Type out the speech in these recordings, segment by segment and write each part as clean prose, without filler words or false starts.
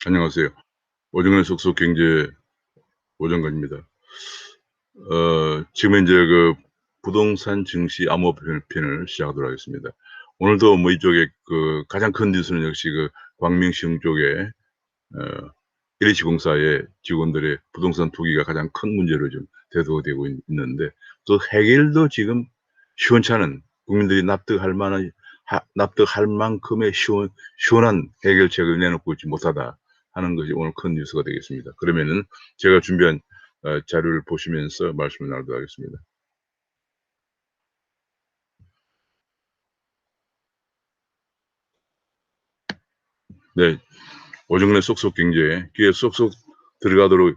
안녕하세요. 오정의 속속 경제 오정관입니다. 지금 이제 그 부동산 증시 암호 편을 시작하도록 하겠습니다. 오늘도 뭐 이쪽에 그 가장 큰 뉴스는 역시 그 광명시흥 쪽에 LH공사의 직원들의 부동산 투기가 가장 큰 문제로 좀 대두가 되고 있는데, 또 해결도 지금 시원찮은, 국민들이 납득할 만큼의 시원한 해결책을 내놓고 있지 못하다 하는 것이 오늘 큰 뉴스가 되겠습니다. 그러면은 제가 준비한 자료를 보시면서 말씀을 나누도록 하겠습니다. 네, 오정래 쏙쏙 경제에 귀에 쏙쏙 들어가도록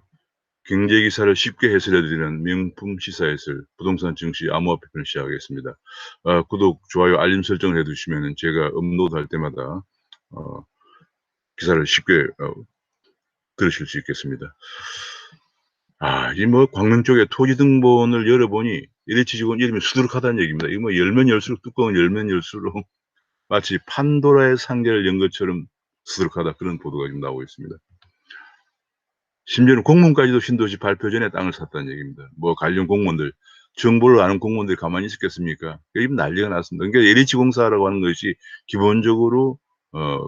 경제 기사를 쉽게 해설해 드리는 명품 시사 해설 부동산 증시 암호화 편을 시작하겠습니다. 구독, 좋아요, 알림 설정을 해 두시면은 제가 업로드할 때마다 어 기사를 쉽게 들으실 수 있겠습니다. 이 뭐 광명 쪽에 토지 등본을 열어보니 LH 직원 이름이 수두룩하다는 얘기입니다. 이거 뭐 열면 열수록 두꺼운, 열면 열수록 마치 판도라의 상자를 연 것처럼 수두룩하다, 그런 보도가 지금 나오고 있습니다. 심지어는 공무원까지도 신도시 발표 전에 땅을 샀다는 얘기입니다. 뭐 관련 공무원들, 정보를 아는 공무원들이 가만히 있었겠습니까? 지금 난리가 났습니다. 그러니까 LH공사라고 하는 것이 기본적으로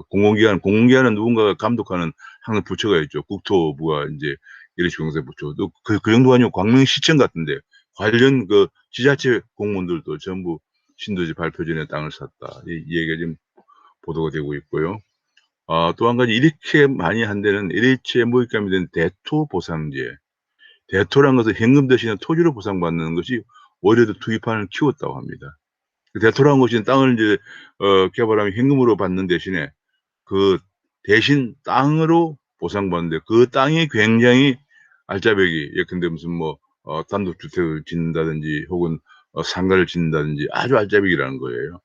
공공기관은 누군가가 감독하는 항상 부처가 있죠. 국토부가 이제 LH공사 부처. 또 그 정도가 아니고 광명시청 같은데 관련 그 지자체 공무원들도 전부 신도시 발표 전에 땅을 샀다, 이 얘기가 지금 보도가 되고 있고요. 또 한 가지, 이렇게 많이 한 데는 LH에 모입감이 된 대토 보상제. 대토란 것은 현금 대신에 토지로 보상받는 것이 오히려 더 투입판을 키웠다고 합니다. 그 대토라는 것이 땅을 이제 개발하면 현금으로 받는 대신에 그 대신 땅으로 보상받는데, 그 땅이 굉장히 알짜배기, 예컨대 무슨 뭐 단독주택을 짓는다든지 혹은 상가를 짓는다든지 아주 알짜배기라는 거예요.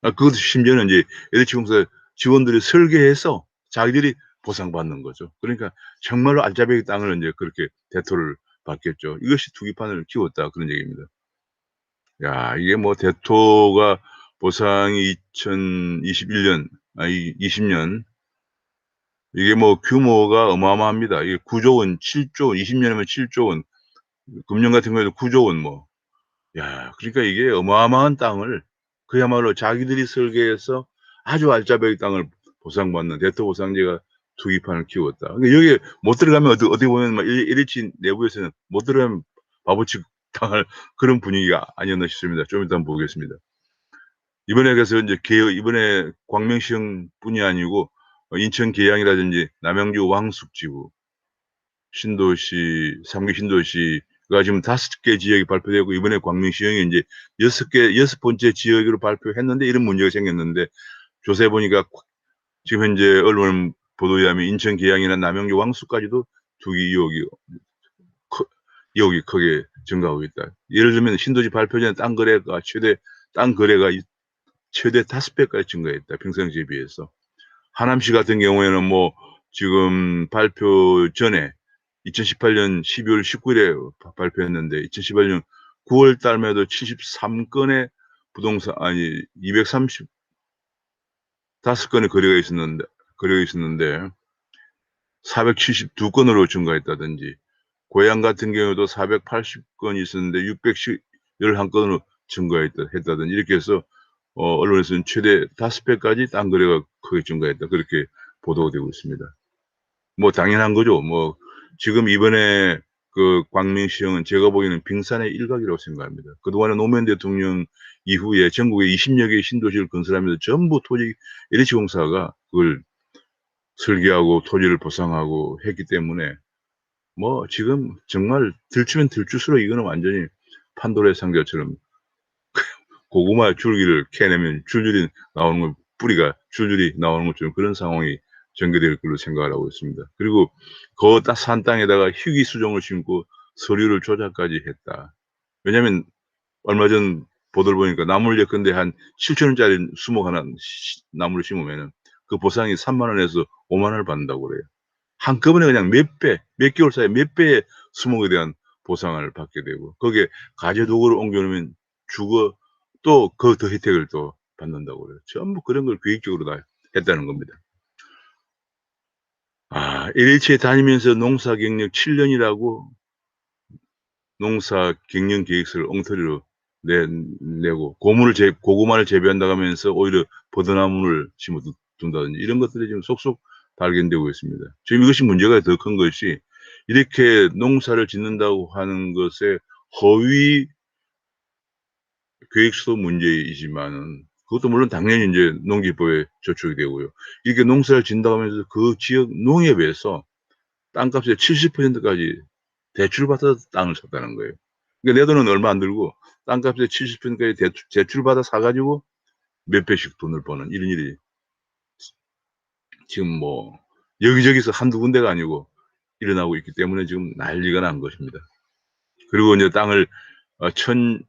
그것도 심지어는 이제 LH공사 직원들이 설계해서 자기들이 보상받는 거죠. 그러니까 정말로 알짜배기 땅을 인제 그렇게 대토를 받겠죠. 이것이 투기판을 키웠다, 그런 얘기입니다. 야, 이게 뭐 대토가 보상이 2021년, 이 20년, 이게 뭐 규모가 어마어마합니다. 이게 9조 원, 7조 원, 20 년이면 7조 원, 금년 같은 경우에도 9조 원 뭐. 야, 그러니까 이게 어마어마한 땅을 그야말로 자기들이 설계해서 아주 알짜배기 땅을 보상받는 대토 보상제가 투기판을 키웠다. 그러니까 여기에 못 들어가면 어떻게 보면 막 LH 내부에서는 못 들어가면 바보 취급당할 그런 분위기가 아니었나 싶습니다. 좀 이따 한번 보겠습니다. 이번에 그래서 인제 이번에 광명시흥뿐이 아니고 인천 계양이라든지 남양주 왕숙지구, 신도시, 3기 신도시가 지금 5개 지역이 발표되고, 이번에 광명시형이 인제 6 번째 지역으로 발표했는데 이런 문제가 생겼는데, 조사해 보니까 지금 현재 언론 보도에 의하면 인천 계양이나 남양주 왕숙까지도 투기 크 의혹이 크게 증가하고 있다. 예를 들면 신도시 발표 전에 땅 거래가 최대 5배까지 증가했다, 평상시에 비해서. 하남시 같은 경우에는 뭐 지금 발표 전에 2018년 12월 19일에 발표했는데, 2018년 9월 달만 해도 73 건의 부동산, 아니 235 건의 거래가 있었는데 472 건으로 증가했다든지, 고양 같은 경우도 480 건이 있었는데 611 건으로 했다든지, 이렇게 해서 언론에서는 최대 5배까지 땅 거래가 크게 증가했다, 그렇게 보도가 되고 있습니다. 뭐 당연한 거죠. 뭐 지금 이번에 그 광명시형은 제가 보기에는 빙산의 일각이라고 생각합니다. 그동안에 노무현 대통령 이후에 전국에 20여 개의 신도시를 건설하면서 전부 LH공사가 그걸 설계하고 토지를 보상하고 했기 때문에, 뭐 지금 정말 들추면 들출수록 이거는 완전히 판도라의 상자처럼 고구마 줄기를 캐내면 줄줄이 나오는 건, 뿌리가 줄줄이 나오는 것처럼 그런 상황이 전개될 걸로 생각을 하고 있습니다. 그리고 그 산 땅에다가 희귀 수종을 심고 서류를 조작까지 했다. 왜냐하면 얼마 전 보도를 보니까 나무를 예컨대 한 7천 원짜리 수목 하나 나무를 심으면은 그 보상이 3만 원에서 5만 원을 받는다고 그래요. 한꺼번에 그냥 몇 개월 사이에 몇 배의 수목에 대한 보상을 받게 되고, 거기에 가재도구를 옮겨 놓으면 주거 또 그 더 혜택을 또 받는다고 그래요. 전부 그런 걸 계획적으로 다 했다는 겁니다. LH에 다니면서 농사 경력 7년이라고 농사 경영 계획서를 엉터리로 내고 고구마를 재배한다고 하면서 오히려 버드나무를 심어 둔다든지 이런 것들이 지금 속속 발견되고 있습니다. 지금 이것이 문제가 더 큰 것이 이렇게 농사를 짓는다고 하는 것에 허위 계획서도 문제이지만은 그것도 물론 당연히 인제 농기법에 저촉이 되고요. 이렇게 농사를 짓는다고 하면서 그 지역 농협에서 땅값의 70% 까지 대출받아서 땅을 샀다는 거예요. 그러니까 내 돈은 얼마 안 들고 땅값의 70% 까지 대출받아 사 가지고 몇 배씩 돈을 버는 이런 일이 지금 뭐 여기저기서 한두 군데가 아니고 일어나고 있기 때문에 지금 난리가 난 것입니다. 그리고 인제 땅을 1000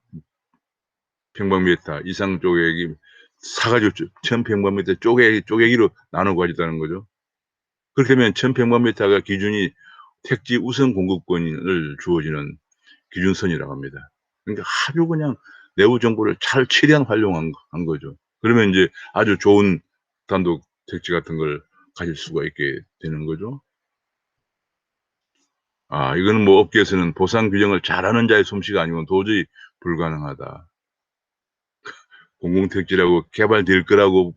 평방미터 이상 쪼개기 사 가지고 1000 평방미터 쪼개기로 나눠 가졌다는 거죠. 그렇게 되면 1000 평방미터가 기준이 택지 우선 공급권을 주어지는 기준선이라고 합니다. 그러니까 아주 그냥 내부 정보를 최대한 활용한 거죠. 그러면 인제 아주 좋은 단독 택지 같은 걸 가질 수가 있게 되는 거죠. 이거는 뭐 업계에서는 보상 규정을 잘하는 자의 솜씨가 아니고는 도저히 불가능하다. 공공택지라고 개발될 거라고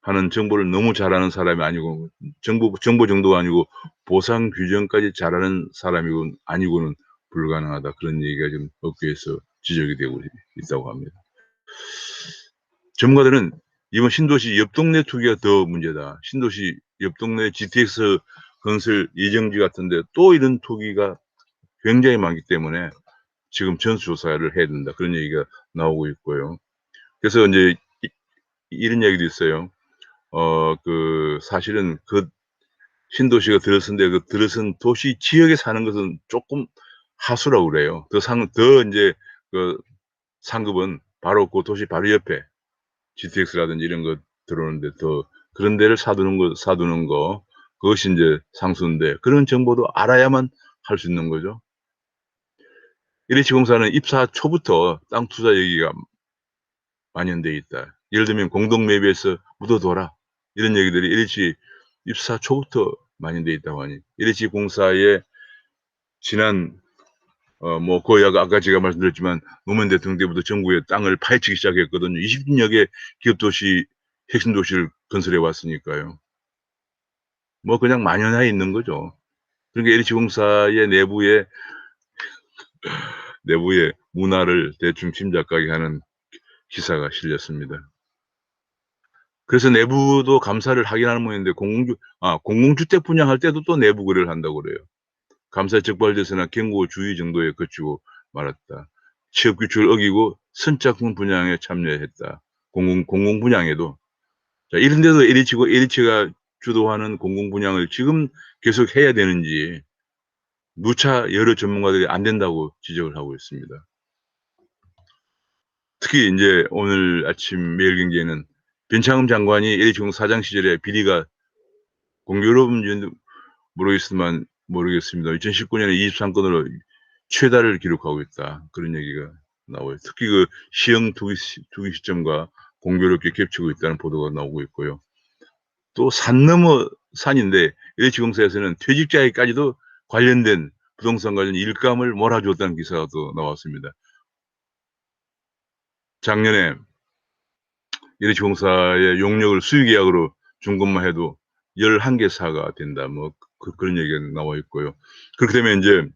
하는 정보를 너무 잘 아는 사람이 아니고 정보 정도가 아니고 보상 규정까지 잘 아는 사람이고 아니고는 불가능하다. 그런 얘기가 지금 업계에서 지적이 되고 있다고 합니다. 전문가들은 이번 신도시 옆 동네 투기가 더 문제다. 신도시 옆 동네 GTX 건설 예정지 같은 데 또 이런 투기가 굉장히 많기 때문에 지금 전수조사를 해야 된다. 그런 얘기가 나오고 있고요. 그래서 인제 이런 얘기도 있어요. 사실은 그 신도시가 들어선데 그 들어선 도시 지역에 사는 것은 쪼끔 하수라고 그래요. 더 인제 그 상급은 바로 그 도시 바로 옆에 GTX라든지 이런 거 들어오는데 더 그런 데를 사두는 거 그것이 인제 상수인데 그런 정보도 알아야만 할 수 있는 거죠. LH공사는 입사 초부터 땅 투자 얘기가 만연돼 있다. 예를 들면 "공동 매입해서 묻어둬라." 이런 얘기들이 LH 입사 초부터 만연돼 있다고 하니 LH공사의 지난 뭐 거의 아까 제가 말씀드렸지만 노무현 대통령 때부터 전국에 땅을 파헤치기 시작했거든요. 20여 개 기업 도시 핵심 도시를 건설해 왔으니까요. 뭐 그냥 만연해 있는 거죠. 그러니까 LH공사의 내부의 문화를 대충 짐작하게 하는 기사가 실렸습니다. 그래서 내부도 감사를 하긴 하는 모양인데 공공주택 분양할 때도 또 내부 거래를 한다고 그래요. 감사에 적발돼서나 경고 주의 정도에 그치고 말았다. 취업 규칙을 어기고 선착순 분양에 참여했다. 공공 분양에도. 자 이런 데도 LH가 주도하는 공공 분양을 지금 계속 해야 되는지 누차 여러 전문가들이 안 된다고 지적을 하고 있습니다. 특히 인제 오늘 아침 매일경제에는 변창흠 장관이 LH공사 사장 시절에 비리가 공교롭은지는 모르겠습니다. 2019 년에 23 건으로 최다를 기록하고 있다. 그런 얘기가 나와요. 특히 그 시형 투기 시점과 공교롭게 겹치고 있다는 보도가 나오고 있고요. 또 산 넘어 산인데 LH공사에서는 퇴직자에까지도 관련된 부동산 관련 일감을 몰아주었다는 기사가 또 나왔습니다. 작년에 LH공사의 용역을 수의계약으로 준 것만 해도 11개 사가 된다. 뭐 그런 얘기가 나와 있고요. 그렇게 되면 인제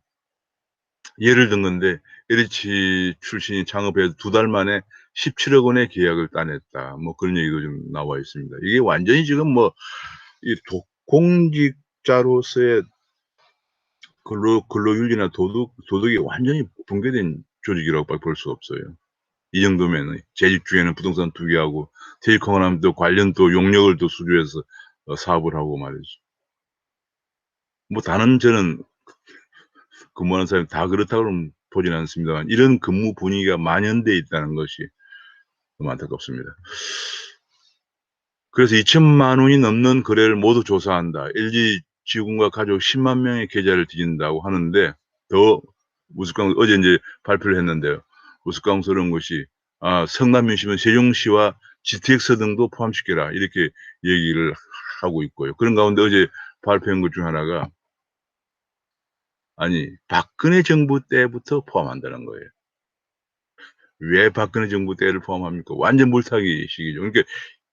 예를 든 건데 LH 출신이 창업해서 2달 만에 17억 원의 계약을 따냈다. 뭐 그런 얘기도 좀 나와 있습니다. 이게 완전히 지금 뭐 이 공직자로서의 근로윤리나 도덕이 완전히 붕괴된 조직이라고 밖에 볼 수 없어요. 이 정도면은 재직 중에는 부동산 투기하고 퇴직하고 나면 또 관련 또 용역을 또 수주해서 사업을 하고 말이죠. 뭐 다는 저는 근무하는 사람이 다 그렇다고는 보지는 않습니다만 이런 근무 분위기가 만연돼 있다는 것이 너무 안타깝습니다. 그래서 2천만 원이 넘는 거래를 모두 조사한다. LG 직원과 가족 10만 명의 계좌를 뒤진다고 하는데 더 어제 인제 발표를 했는데요. 우스꽝스러운 것이 성남민심은 세종시와 GTX 등도 포함시켜라 이렇게 얘기를 하고 있고요. 그런 가운데 어제 발표한 것 중 하나가 아니 박근혜 정부 때부터 포함한다는 거예요. 왜 박근혜 정부 때를 포함합니까? 완전 물타기 시기죠. 그러니까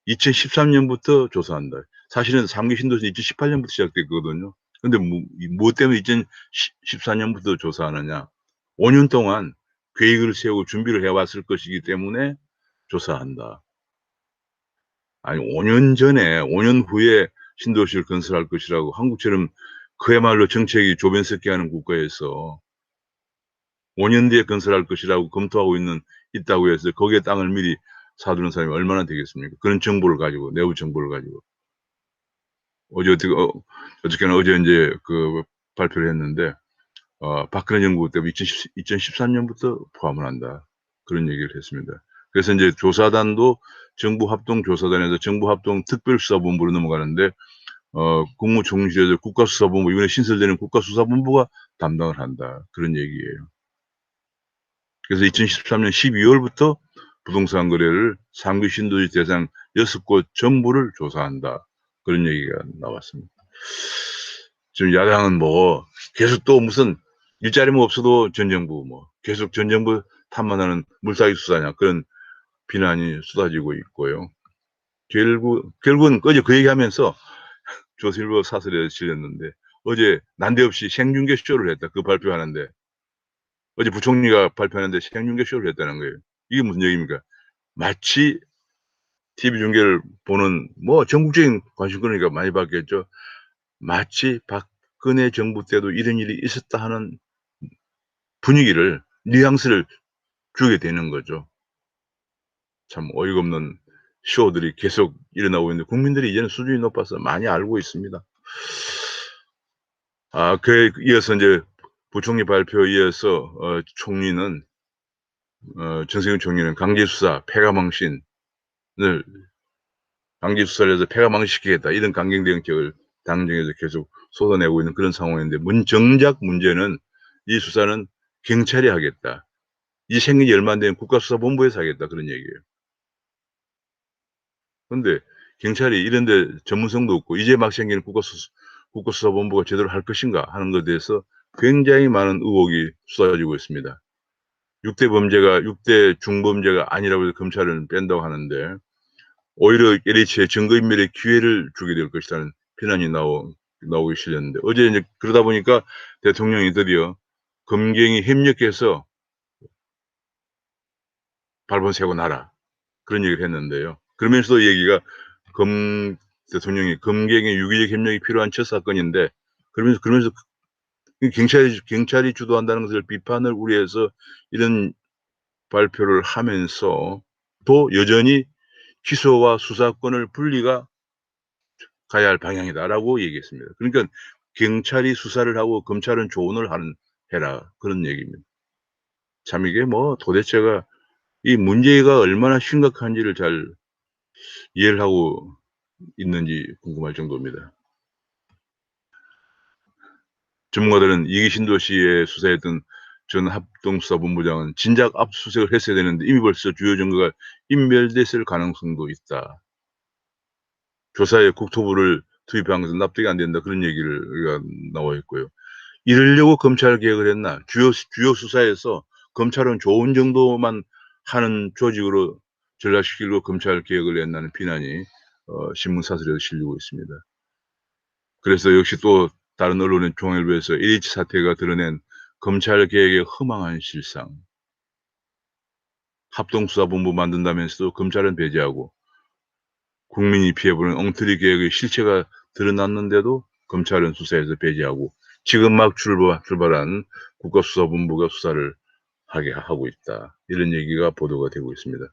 2013년부터 조사한다. 사실은 3기 신도시 2018년부터 시작됐거든요. 근데 뭐 때문에 2014년부터 조사하느냐. 5년 동안 계획을 세우고 준비를 해 왔을 것이기 때문에 조사한다. 아니 5년 전에 5년 후에 신도시를 건설할 것이라고 한국처럼 그야말로 정책이 조변석기하는 국가에서 5년 뒤에 건설할 것이라고 검토하고 있다고 해서 거기에 땅을 미리 사두는 사람이 얼마나 되겠습니까? 그런 정보를 가지고 내부 정보를 가지고. 어제 어저께는 어제 인제 그 발표를 했는데 박근혜 정부 때 2013년부터 포함을 한다. 그런 얘기를 했습니다. 그래서 인제 조사단도 정부 합동 조사단에서 정부 합동 특별수사본부로 넘어가는데 국무총리실에서 국가수사본부 이번에 신설되는 국가수사본부가 담당을 한다. 그런 얘기예요. 그래서 2013년 12월부터 부동산 거래를 3기 신도시 대상 6곳 전부를 조사한다. 그런 얘기가 나왔습니다. 지금 야당은 뭐 계속 또 무슨 일자리 뭐 없어도 전 정부 뭐 계속 전 정부 탓만 하는 물타기 수사냐 그런 비난이 쏟아지고 있고요. 결국은 어제 그 얘기하면서 조선일보 사설에 실렸는데 어제 난데없이 생중계 쇼를 했다. 그 발표하는데 어제 부총리가 발표하는데 생중계 쇼를 했다는 거예요. 이게 무슨 얘기입니까? 마치 TV 중계를 보는 뭐 전국적인 관심권이니까 많이 받겠죠. 마치 박근혜 정부 때도 이런 일이 있었다 하는 분위기를 뉘앙스를 주게 되는 거죠. 참 어이가 없는 쇼들이 계속 일어나고 있는데 국민들이 이제는 수준이 높아서 많이 알고 있습니다. 그에 이어서 인제 부총리 발표에 이어서 총리는 정세균 총리는 강제 수사, 패가망신을 강제 수사를 해서 패가망신시키겠다 이런 강경 대응책을 당정에서 계속 쏟아내고 있는 그런 상황인데 정작 문제는 이 수사는 경찰이 하겠다. 이 생긴 지 얼마 안 된 국가수사본부에서 하겠다 그런 얘기예요. 근데 경찰이 이런 데 전문성도 없고 이제 막 생기는 국가수사본부가 제대로 할 것인가 하는 것에 대해서 굉장히 많은 의혹이 쏟아지고 있습니다. 6대 범죄가 6대 중범죄가 아니라고 해서 검찰은 뺀다고 하는데 오히려 LH의 증거인멸의 기회를 주게 될 것이라는 비난이 나오기 실렸는데 어제 인제 그러다 보니까 대통령이 드디어 검경이 협력해서 발본 세고 나라 그런 얘기를 했는데요. 그러면서도 얘기가 대통령이 검경의 유기적 협력이 필요한 첫 사건인데 그러면서 경찰이 주도한다는 것을 비판을 우려해서 이런 발표를 하면서 또 여전히 기소와 수사권을 분리가 가야 할 방향이다라고 얘기했습니다. 그러니까 경찰이 수사를 하고 검찰은 조언을 해라 그런 얘기입니다. 참 이게 뭐 도대체가 이 문제가 얼마나 심각한지를 잘 이해를 하고 있는지 궁금할 정도입니다. 전문가들은 이기 신도시에 수사했던 전 합동수사본부장은 진작 압수수색을 했어야 되는데 이미 벌써 주요 증거가 인멸됐을 가능성도 있다. 조사에 국토부를 투입한 것은 납득이 안 된다. 그런 얘기가 나와 있고요. 이러려고 검찰 개혁을 했나? 주요 수사에서 검찰은 좋은 정도만 하는 조직으로 전락시키려고 검찰 개혁을 했다는 비난이 신문 사설에도 실리고 있습니다. 그래서 역시 또 다른 언론인 중앙일보에서 LH 사태가 드러낸 검찰 개혁의 허망한 실상. 합동수사본부 만든다면서도 검찰은 배제하고 국민이 피해보는 엉터리 개혁의 실체가 드러났는데도 검찰은 수사에서 배제하고 지금 막 출발한 국가수사본부가 수사를 하게 하고 있다. 이런 얘기가 보도가 되고 있습니다.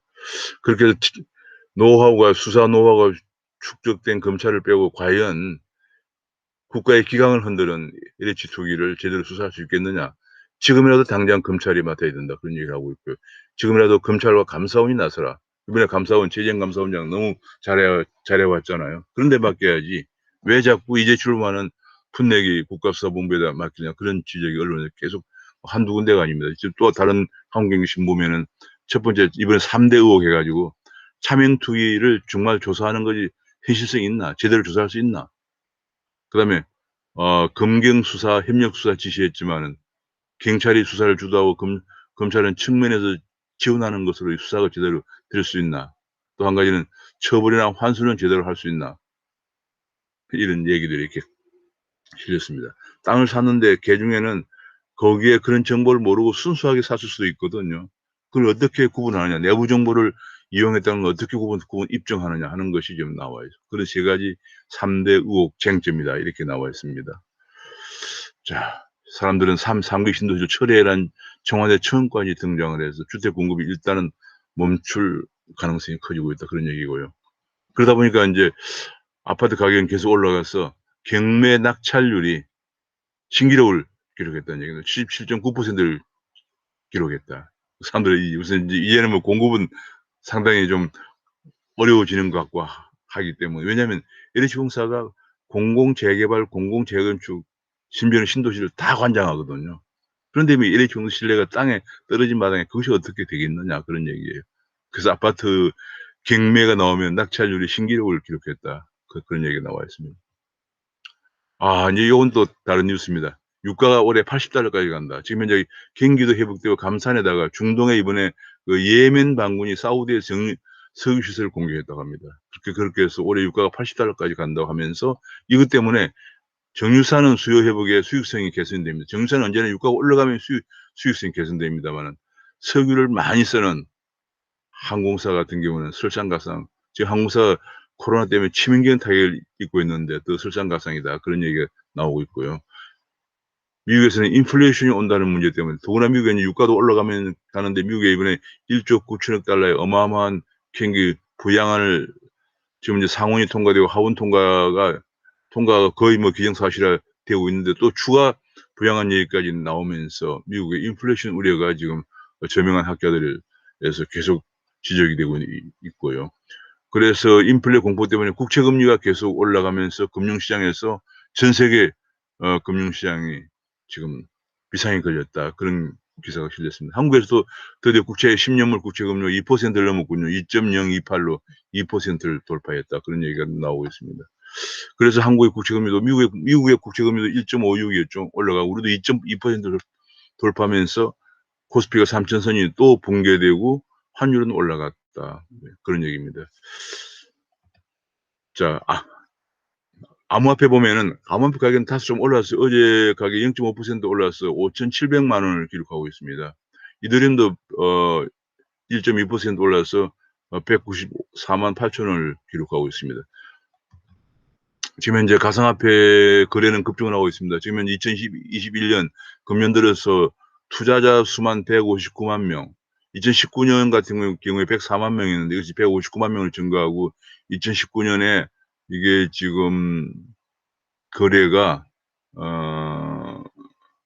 그렇게 해서 수사 노하우가 축적된 검찰을 빼고 과연 국가의 기강을 흔드는 LH 투기를 제대로 수사할 수 있겠느냐. 지금이라도 당장 검찰이 맡아야 된다. 그런 얘기를 하고 있고요. 지금이라도 검찰과 감사원이 나서라. 이번에 감사원, 재정감사원장 너무 잘해왔잖아요. 그런 데 맡겨야지. 왜 자꾸 이제 출범하는 풋내기 국가수사본부에다 맡기냐. 그런 지적이 언론에 계속 한두 군데가 아닙니다. 지금 또 다른 한국경제신 보면은 첫 번째, 이번에 3대 의혹 해가지고 차명 투기를 정말 조사하는 것이 현실성이 있나? 제대로 조사할 수 있나? 그다음에 검경 수사, 협력 수사 지시했지만은 경찰이 수사를 주도하고 검찰은 측면에서 지원하는 것으로 이 수사가 제대로 될 수 있나? 또 한 가지는 처벌이나 환수는 제대로 할 수 있나? 이런 얘기들이 이렇게 실렸습니다. 땅을 샀는데 개중에는 거기에 그런 정보를 모르고 순수하게 샀을 수도 있거든요. 그걸 어떻게 구분하느냐. 내부 정보를 이용했다는 걸 어떻게 입증하느냐 하는 것이 좀 나와 있어요. 그런 세 가지 3대 의혹 쟁점이다. 이렇게 나와 있습니다. 자, 사람들은 3기 신도시를 철회해란 청와대 청원까지 등장을 해서 주택 공급이 일단은 멈출 가능성이 커지고 있다. 그런 얘기고요. 그러다 보니까 이제 아파트 가격은 계속 올라가서 경매 낙찰률이 신기록을 기록했다는 얘기는 77.9%를 기록했다. 사람들이 우선 이제는 뭐 공급은 상당히 좀 어려워지는 것 같고 하기 때문에. 왜냐하면 LH공사가 공공재개발, 공공재건축, 심지어는 신도시를 다 관장하거든요. 그런데 왜 LH공사 신뢰가 땅에 떨어진 마당에 그것이 어떻게 되겠느냐 그런 얘기예요. 그래서 아파트 경매가 나오면 낙찰률이 신기록을 기록했다. 그런 얘기가 나와 있습니다. 이제 요건 또 다른 뉴스입니다. 유가가 올해 $80까지 간다. 지금 현재 경기도 회복되고 감산에다가 중동에 이번에 그 예멘 반군이 사우디의 석유 시설을 공격했다고 합니다. 그렇게 해서 올해 유가가 $80까지 간다고 하면서 이것 때문에 정유사는 수요 회복에 수익성이 개선됩니다. 정유사는 언제나 유가가 올라가면 수익성이 개선됩니다만은 석유를 많이 쓰는 항공사 같은 경우는 설상가상, 지금 항공사가 코로나 때문에 치명적인 타격을 입고 있는데 또 설상가상이다. 그런 얘기가 나오고 있고요. 미국에서는 인플레이션이 온다는 문제 때문에 더구나 미국에는 유가도 올라가면 가는데 미국에 이번에 1조 9천억 달러의 어마어마한 경기 부양안을 지금 이제 상원이 통과되고 하원 통과가 거의 뭐 기정사실화 되고 있는데 또 추가 부양안 얘기까지 나오면서 미국의 인플레이션 우려가 지금 저명한 학자들에서 계속 지적이 되고 있고요. 그래서 인플레 공포 때문에 국채 금리가 계속 올라가면서 금융시장에서 전 세계 금융시장이 지금 비상에 걸렸다. 그런 기사가 실렸습니다. 한국에서도 드디어 10년물 국채 금리가 2%를 넘었군요. 2.028로 2%를 돌파했다. 그런 얘기가 나오고 있습니다. 그래서 한국의 국채 금리도 미국의 국채 금리도 1.56이었죠. 올라가고 우리도 2.2%를 돌파하면서 코스피가 3,000선이 또 붕괴되고 환율은 올라갔다. 그런 얘기입니다. 자, 암호화폐 보면은 암호화폐 가격은 다소 좀 올랐어요. 어제 가격 0.5% 올라서 5,700만 원을 기록하고 있습니다. 이더리움도 1.2% 올라서 194만 8천 원을 기록하고 있습니다. 지금 현재 가상화폐 거래는 급증을 하고 있습니다. 지금 현재 2021년 금년 들어서 투자자 수만 159만 명, 2019년 같은 경우에 104만 명이었는데 이것이 159만 명을 증가하고 2019년에 이게 지금 거래가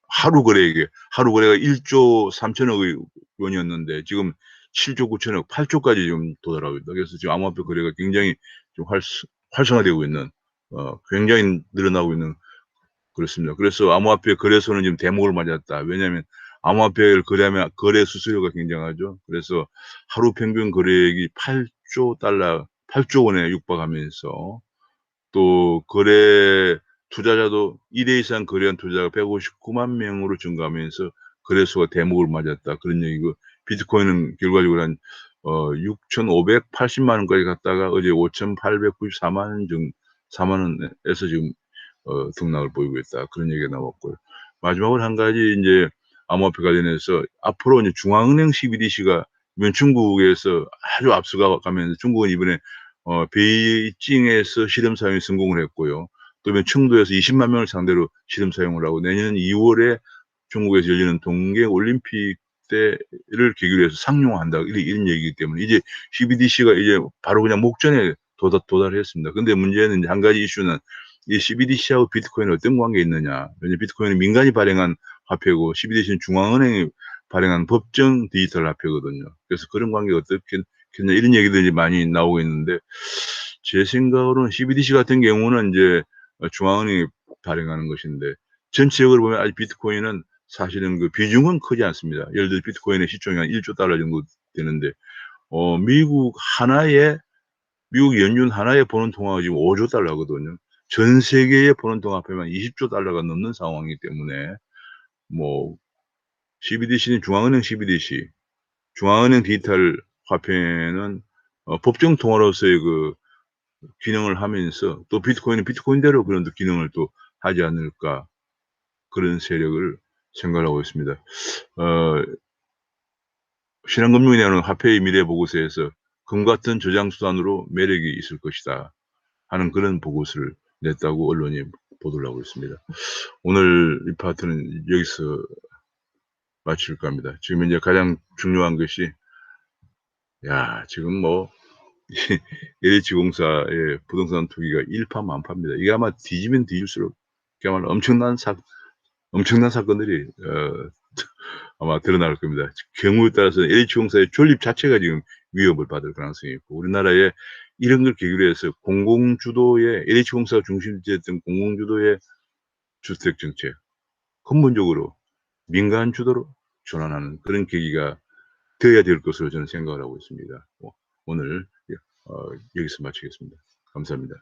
하루 거래가 1조 3천억 원이었는데 지금 7조 9천억, 8조까지 좀 도달하고 있다. 그래서 지금 암호화폐 거래가 굉장히 좀 활성화되고 있는 굉장히 늘어나고 있는 그렇습니다. 그래서 암호화폐 거래소는 지금 대목을 맞았다. 왜냐하면 암호화폐를 거래하면 거래 수수료가 굉장하죠. 그래서 하루 평균 거래액이 8조 원에 육박하면서 또 투자자도 1회 이상 거래한 투자자가 159만 명으로 증가하면서 거래소가 대목을 맞았다. 그런 얘기고 비트코인은 결과적으로 한 6,580만 원까지 갔다가 어제 5,894만 원에서 지금 등락을 보이고 있다. 그런 얘기가 나왔고요. 마지막으로 한 가지 이제 암호화폐 관련해서 앞으로 이제 중앙은행 CBDC가 이번 중국에서 아주 앞서가면서 중국은 이번에 베이징에서 실험 사용에 성공을 했고요. 또 이번 청도에서 20만 명을 상대로 실험 사용을 하고 내년 2월에 중국에서 열리는 동계 올림픽 때를 계기로 해서 상용화한다. 이런 얘기이기 때문에 이제 CBDC가 이제 바로 그냥 목전에 도달했습니다. 근데 문제는 한 가지 이슈는 이 CBDC하고 비트코인은 어떤 관계가 있느냐. 왜냐하면 비트코인은 민간이 발행한 화폐고 CBDC는 중앙은행이 발행한 법정 디지털 화폐거든요. 그래서 그런 관계가 어떻게 겠냐 이런 얘기들이 많이 나오고 있는데 제 생각으로는 CBDC 같은 경우는 이제 중앙은행이 발행하는 것인데 전체적으로 보면 아직 비트코인은 사실은 그 비중은 크지 않습니다. 예를 들어 비트코인의 시총이 한 1조 달러 정도 되는데 미국 연준 하나에 보는 통화가 지금 5조 달러거든요. 전 세계의 폰은통화폐만 20조 달러가 넘는 상황이기 때문에 뭐 CBDC는 중앙은행 CBDC, 중앙은행 디지털 화폐는 법정 통화로서의 그 기능을 하면서 또 비트코인은 비트코인대로 그런 또 기능을 또 하지 않을까, 그런 세력을 생각하고 있습니다. 신한금융이 내놓은 화폐의 미래 보고서에서 금 같은 저장 수단으로 매력이 있을 것이다 하는 그런 보고서를 냈다고 언론이 보도를 하고 있습니다. 오늘 이 파트는 여기서 마칠까 합니다. 지금 이제 가장 중요한 것이, 지금 뭐 LH공사의 부동산 투기가 일파만파입니다. 이게 아마 뒤지면 뒤질수록 그야말로 엄청난 사건들이 아마 드러날 겁니다. 경우에 따라서는 LH공사의 존립 자체가 지금 위협을 받을 가능성이 있고, 우리나라에 이런 걸 계기로 해서 공공주도의 LH공사가 중심지었던 공공주도의 주택정책 근본적으로 민간 주도로 전환하는 그런 계기가 되어야 될 것으로 저는 생각을 하고 있습니다. 오늘 여기서 마치겠습니다. 감사합니다.